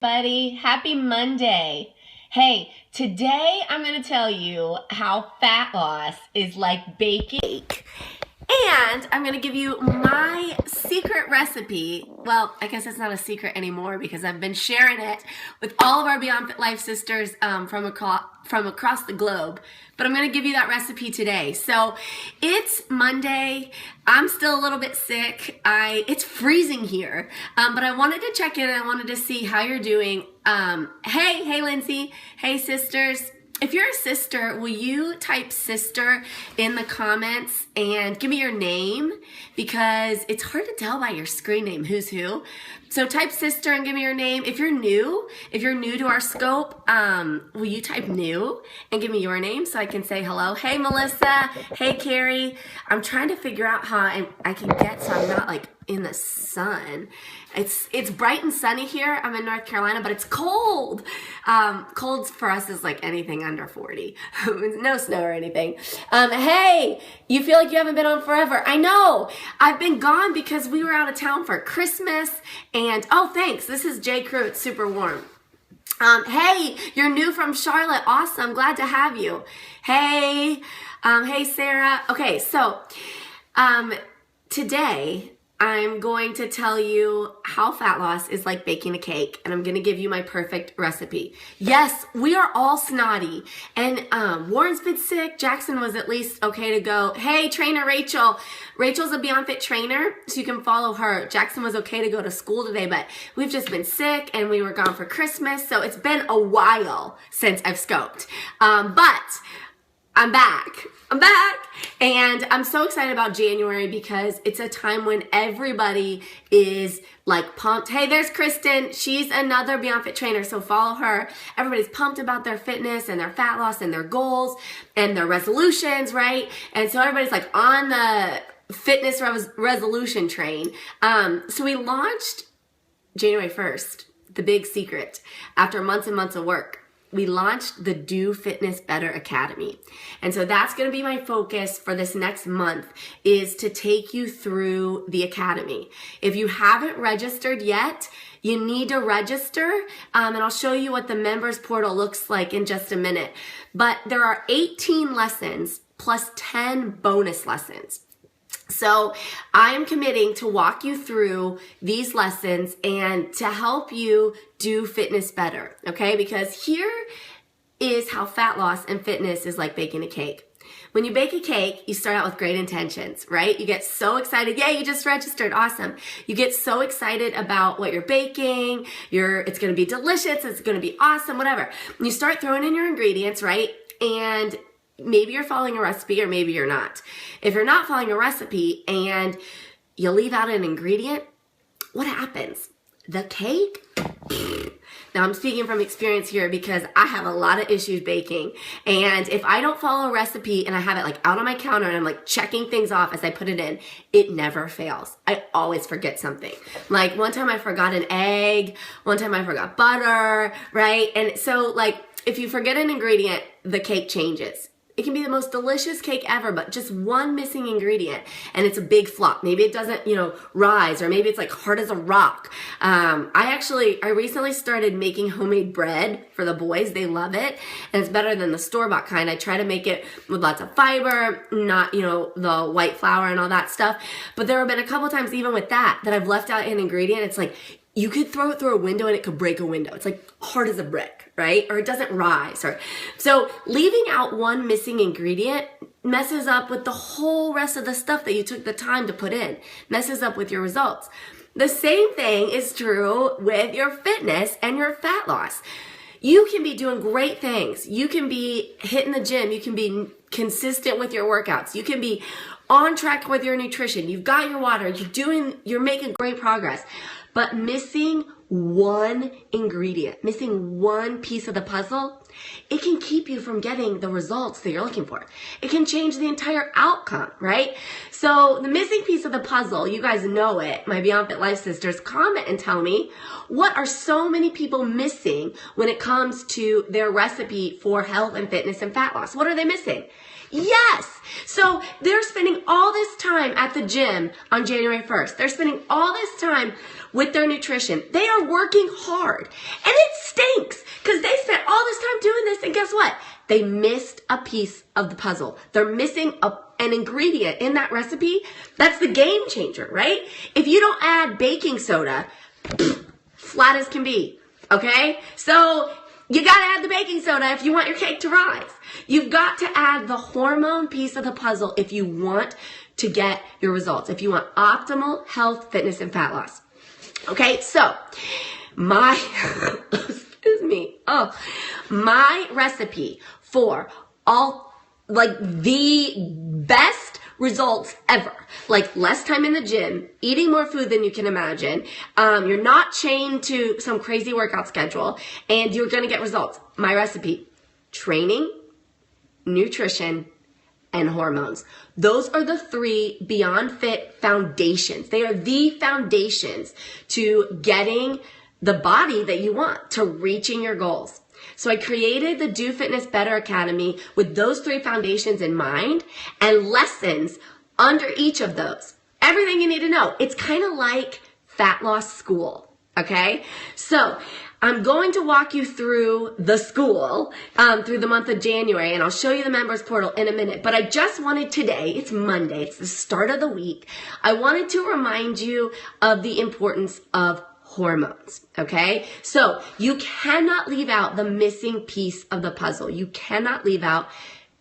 Buddy, happy Monday. Hey, today I'm going to tell you how fat loss is like baking cake. And I'm going to give you my secret recipe. Well, I guess it's not a secret anymore because I've been sharing it with all of our BeyondFit Life sisters from across the globe. But I'm going to give you that recipe today. So it's Monday. I'm still a little bit sick. It's freezing here. But I wanted to check in and I wanted to see how you're doing. Hey, Lindsay. Hey, sisters. If you're a sister, will you type sister in the comments and give me your name? Because it's hard to tell by your screen name who's who. So type sister and give me your name. If you're new to our scope, will you type new and give me your name so I can say hello? Hey, Melissa. Hey, Carrie. I'm trying to figure out how I can get so I'm not like in the sun. It's bright and sunny here. I'm in North Carolina, but it's cold. Cold for us is like anything under 40. No snow or anything. Hey, you feel like you haven't been on forever. I know. I've been gone because we were out of town for Christmas. And, oh, thanks. This is J. Crew. It's super warm. Hey, you're new from Charlotte. Awesome. Glad to have you. Hey, hey, Sarah. Okay, so today I'm going to tell you how fat loss is like baking a cake, and I'm going to give you my perfect recipe. Yes, we are all snotty, and Warren's been sick. Jackson was at least okay to go. Hey, trainer Rachel. Rachel's a BeyondFit trainer, so you can follow her. Jackson was okay to go to school today, but we've just been sick, and we were gone for Christmas, so it's been a while since I've scoped. But I'm back, and I'm so excited about January because it's a time when everybody is like pumped. Hey, there's Kristen. She's another BeyondFit trainer, so follow her. Everybody's pumped about their fitness and their fat loss and their goals and their resolutions, right? And so everybody's like on the fitness resolution train. So we launched January 1st, the big secret, after months and months of work. We launched the Do Fitness Better Academy. And so that's going to be my focus for this next month, is to take you through the academy. If you haven't registered yet, you need to register, and I'll show you what the members portal looks like in just a minute. But there are 18 lessons plus 10 bonus lessons. So I am committing to walk you through these lessons and to help you do fitness better, okay? Because here is how fat loss and fitness is like baking a cake. When you bake a cake, you start out with great intentions, right? You get so excited. Yay, you just registered. Awesome. You get so excited about what you're baking. It's going to be delicious. It's going to be awesome, whatever. And you start throwing in your ingredients, right? And maybe you're following a recipe or maybe you're not. If you're not following a recipe and you leave out an ingredient, what happens? The cake? Now I'm speaking from experience here because I have a lot of issues baking. And if I don't follow a recipe and I have it like out on my counter and I'm like checking things off as I put it in, it never fails. I always forget something. Like one time I forgot an egg, one time I forgot butter, right? And so like if you forget an ingredient, the cake changes. It can be the most delicious cake ever, but just one missing ingredient and it's a big flop. Maybe it doesn't, rise, or maybe it's like hard as a rock. I recently started making homemade bread for the boys. They love it, and it's better than the store-bought kind. I try to make it with lots of fiber, not, the white flour and all that stuff. But there have been a couple times even with that I've left out an ingredient. It's like, you could throw it through a window and it could break a window. It's like hard as a brick, right? Or it doesn't rise. So leaving out one missing ingredient messes up with the whole rest of the stuff that you took the time to put in. Messes up with your results. The same thing is true with your fitness and your fat loss. You can be doing great things. You can be hitting the gym. You can be consistent with your workouts. You can be on track with your nutrition. You've got your water. You're making great progress. But missing one ingredient, missing one piece of the puzzle, it can keep you from getting the results that you're looking for. It can change the entire outcome, right? So the missing piece of the puzzle, you guys know it, my BeyondFit Life sisters, comment and tell me, what are so many people missing when it comes to their recipe for health and fitness and fat loss? What are they missing? Yes. So they're spending all this time at the gym on January 1st. They're spending all this time with their nutrition. They are working hard, and it stinks because they spent all this time doing this, and guess what? They missed a piece of the puzzle. They're missing an ingredient in that recipe. That's the game changer, right? If you don't add baking soda, flat as can be, okay? So you gotta add the baking soda if you want your cake to rise. You've got to add the hormone piece of the puzzle if you want to get your results, if you want optimal health, fitness, and fat loss. Okay, so my, excuse me, my recipe for all, like, the best results ever, like less time in the gym, eating more food than you can imagine, you're not chained to some crazy workout schedule, and you're gonna get results. My recipe: training, nutrition, and hormones. Those are the 3 BeyondFit foundations. They are the foundations to getting the body that you want, to reaching your goals. So I created the Do Fitness Better Academy with those 3 foundations in mind and lessons under each of those. Everything you need to know. It's kind of like fat loss school, okay? So I'm going to walk you through the school through the month of January, and I'll show you the members portal in a minute. But I just wanted today, it's Monday, it's the start of the week, I wanted to remind you of the importance of hormones, okay? So you cannot leave out the missing piece of the puzzle. You cannot leave out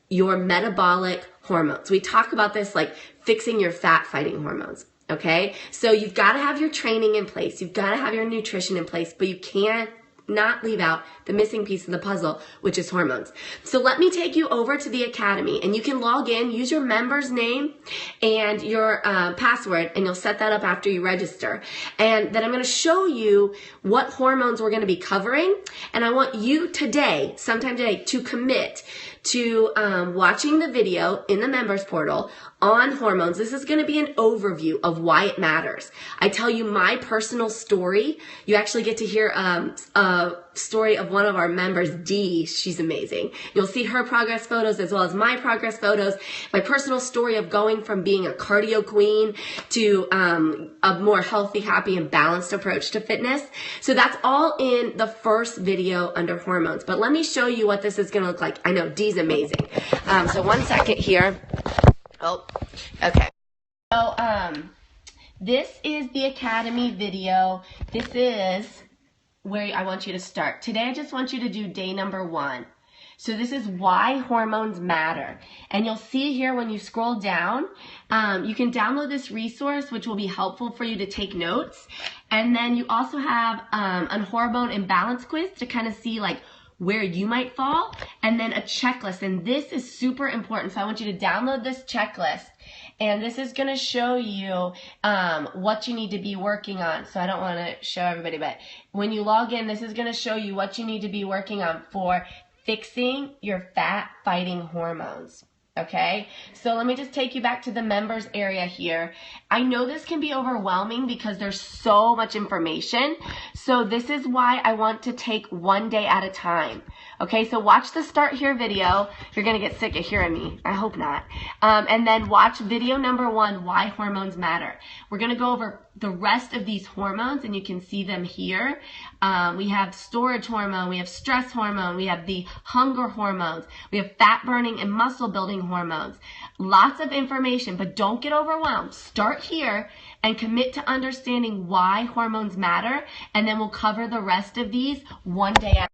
your metabolic hormones. We talk about this like fixing your fat fighting hormones, okay? So you've got to have your training in place. You've got to have your nutrition in place, but you can't not leave out the missing piece of the puzzle, which is hormones. So let me take you over to the academy, and you can log in, use your member's name and your password, and you'll set that up after you register. And then I'm going to show you what hormones we're going to be covering, and I want you today, sometime today, to commit to watching the video in the members portal on hormones. This is going to be an overview of why it matters. I tell you my personal story. You actually get to hear a story of one of our members, Dee. She's amazing. You'll see her progress photos as well as my progress photos. My personal story of going from being a cardio queen to a more healthy, happy, and balanced approach to fitness. So that's all in the first video under hormones. But let me show you what this is going to look like. I know Dee's amazing. So one second here. Oh, okay. So this is the academy video. This is where I want you to start. Today I just want you to do day number 1. So this is why hormones matter. And you'll see here when you scroll down, you can download this resource, which will be helpful for you to take notes. And then you also have a hormone imbalance quiz to kind of see like where you might fall, and then a checklist. And this is super important. So I want you to download this checklist. And this is going to show you what you need to be working on. So I don't want to show everybody, but when you log in, this is going to show you what you need to be working on for fixing your fat fighting hormones. Okay, so let me just take you back to the members area here. I know this can be overwhelming because there's so much information. So this is why I want to take one day at a time. Okay, so watch the start here video. You're going to get sick of hearing me. I hope not. And then watch video number 1, why hormones matter. We're going to go over the rest of these hormones, and you can see them here. We have storage hormone, we have stress hormone, we have the hunger hormones, we have fat burning and muscle building hormones. Lots of information, but don't get overwhelmed. Start here and commit to understanding why hormones matter, and then we'll cover the rest of these one day at a time.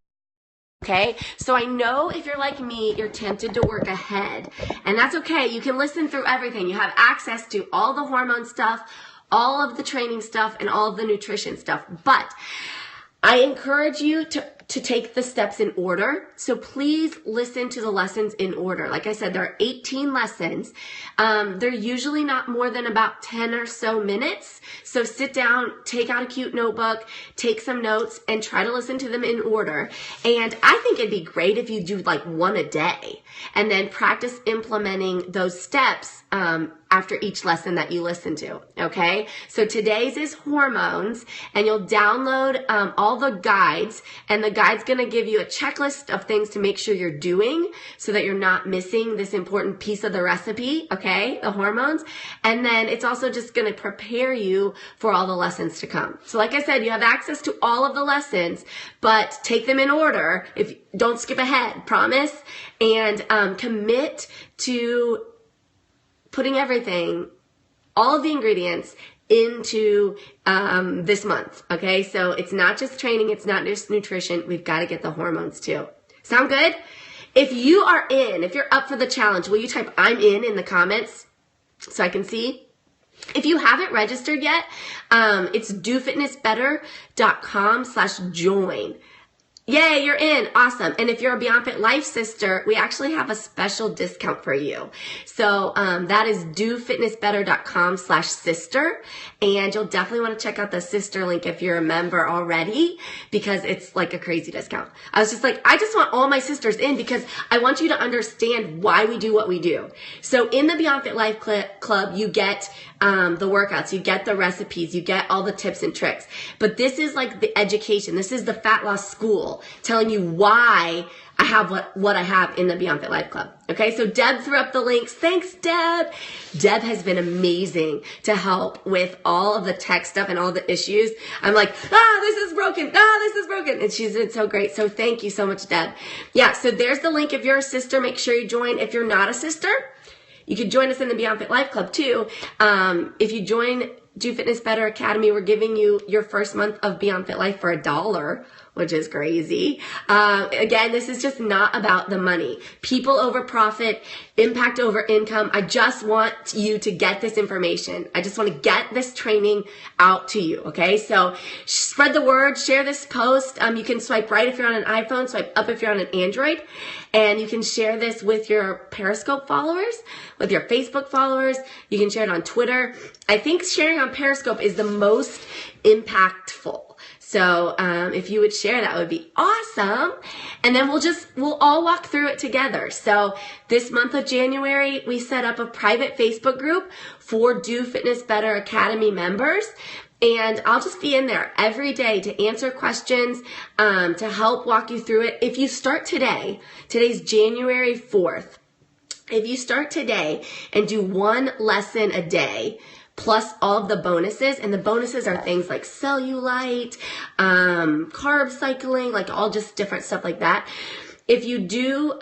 Okay, so I know if you're like me, you're tempted to work ahead, and that's okay. You can listen through everything. You have access to all the hormone stuff, all of the training stuff, and all of the nutrition stuff. But I encourage you to take the steps in order. So please listen to the lessons in order. Like I said, there are 18 lessons. They're usually not more than about 10 or so minutes. So sit down, take out a cute notebook, take some notes, and try to listen to them in order. And I think it'd be great if you do like one a day and then practice implementing those steps after each lesson that you listen to, okay? So today's is hormones, and you'll download all the guides, and the guides guide's gonna give you a checklist of things to make sure you're doing so that you're not missing this important piece of the recipe, okay, the hormones. And then it's also just gonna prepare you for all the lessons to come. So like I said, you have access to all of the lessons, but take them in order. Don't skip ahead, promise. And commit to putting everything, all of the ingredients into this month, okay? So it's not just training, it's not just nutrition, we've got to get the hormones too. Sound good? If you're up for the challenge, will you type I'm in the comments so I can see? If you haven't registered yet, it's dofitnessbetter.com/join. Yay, you're in. Awesome. And if you're a BeyondFit Life sister, we actually have a special discount for you. So that is dofitnessbetter.com/sister. And you'll definitely want to check out the sister link if you're a member already, because it's like a crazy discount. I was just like, I just want all my sisters in because I want you to understand why we do what we do. So in the BeyondFit Life Club, you get the workouts, you get the recipes, you get all the tips and tricks. But this is like the education. This is the fat loss school telling you why I have what I have in the BeyondFit Life Club. Okay, so Deb threw up the links. Thanks, Deb. Deb has been amazing to help with all of the tech stuff and all the issues. I'm like, this is broken. This is broken. And she's been so great. So thank you so much, Deb. Yeah, so there's the link. If you're a sister, make sure you join. If you're not a sister, you can join us in the BeyondFit Life Club too. If you join Do Fitness Better Academy, we're giving you your first month of BeyondFit Life for $1, which is crazy. Again, this is just not about the money. People over profit, impact over income. I just want you to get this information. I just want to get this training out to you, okay? So spread the word, share this post. You can swipe right if you're on an iPhone, swipe up if you're on an Android. And you can share this with your Periscope followers, with your Facebook followers. You can share it on Twitter. I think sharing on Periscope is the most impactful. So if you would share, that would be awesome. And then we'll all walk through it together. So this month of January, we set up a private Facebook group for Do Fitness Better Academy members. And I'll just be in there every day to answer questions, to help walk you through it. If you start today, today's January 4th, if you start today and do one lesson a day, plus all of the bonuses, and the bonuses are things like cellulite, carb cycling, like all just different stuff like that. If you do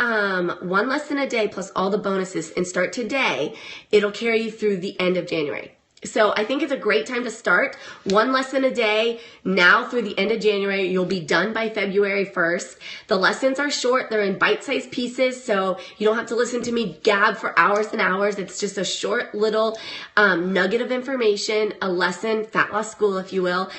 one lesson a day plus all the bonuses and start today, it'll carry you through the end of January. So I think it's a great time to start. One lesson a day now through the end of January. You'll be done by February 1st. The lessons are short. They're in bite-sized pieces, so you don't have to listen to me gab for hours and hours. It's just a short little nugget of information, a lesson, fat loss school, if you will,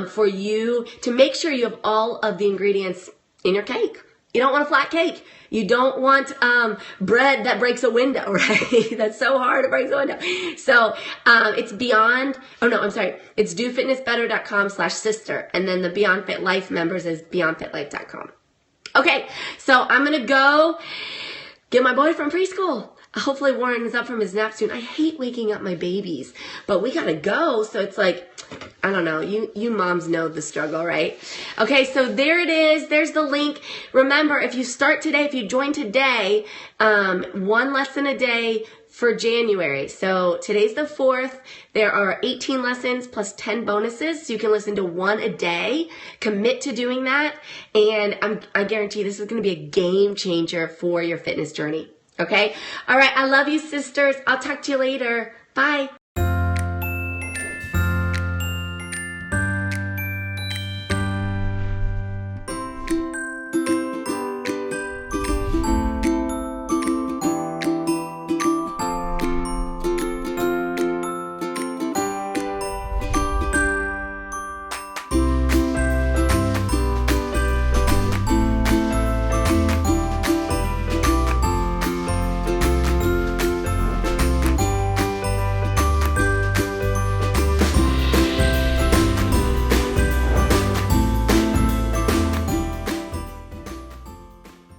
for you to make sure you have all of the ingredients in your cake. You don't want a flat cake. You don't want bread that breaks a window, right? That's so hard, it breaks a window. So it's it's dofitnessbetter.com/sister. And then the BeyondFit Life members is beyondfitlife.com. Okay, so I'm going to go get my boy from preschool. Hopefully Warren is up from his nap soon. I hate waking up my babies, but we got to go. So it's like, I don't know. You moms know the struggle, right? Okay, so there it is. There's the link. Remember, if you start today, if you join today, one lesson a day for January. So today's the 4th. There are 18 lessons plus 10 bonuses. So you can listen to one a day. Commit to doing that. And I guarantee this is going to be a game changer for your fitness journey. Okay? All right. I love you, sisters. I'll talk to you later. Bye.